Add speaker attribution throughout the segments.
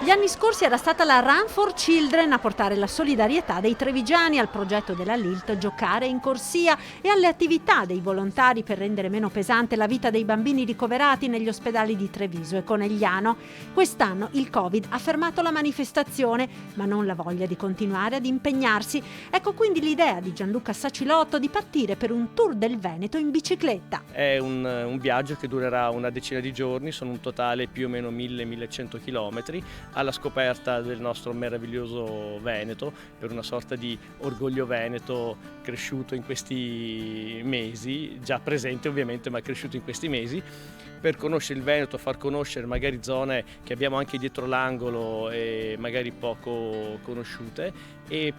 Speaker 1: Gli anni scorsi era stata la Run for Children a portare la solidarietà dei trevigiani al progetto della Lilt Giocare in Corsia e alle attività dei volontari per rendere meno pesante la vita dei bambini ricoverati negli ospedali di Treviso e Conegliano. Quest'anno il Covid ha fermato la manifestazione, ma non la voglia di continuare ad impegnarsi. Ecco quindi l'idea di Gianluca Sacilotto di partire per un tour del Veneto in bicicletta.
Speaker 2: È un viaggio che durerà una decina di giorni, sono un totale più o meno 1000-1100 km. Alla scoperta del nostro meraviglioso Veneto, per una sorta di orgoglio veneto cresciuto in questi mesi, già presente ovviamente ma cresciuto in questi mesi, per conoscere il Veneto, far conoscere magari zone che abbiamo anche dietro l'angolo e magari poco conosciute e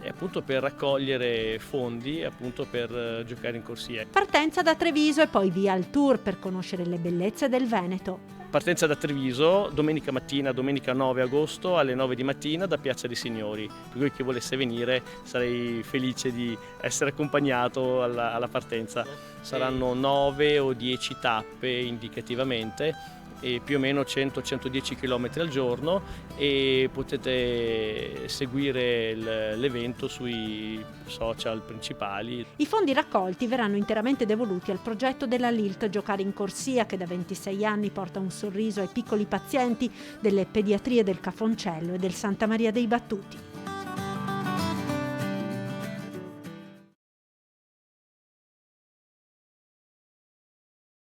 Speaker 2: appunto per raccogliere fondi appunto per giocare in corsia.
Speaker 1: Partenza da Treviso e poi via al tour per conoscere le bellezze del Veneto.
Speaker 2: Partenza da Treviso, domenica mattina, domenica 9 agosto alle 9 di mattina da Piazza dei Signori. Per chi volesse venire sarei felice di essere accompagnato alla partenza. Saranno 9 o 10 tappe indicativamente e più o meno 100-110 km al giorno e potete seguire l'evento sui social principali.
Speaker 1: I fondi raccolti verranno interamente devoluti al progetto della Lilt Giocare in Corsia, che da 26 anni porta un sorriso ai piccoli pazienti delle pediatrie del Cafoncello e del Santa Maria dei Battuti.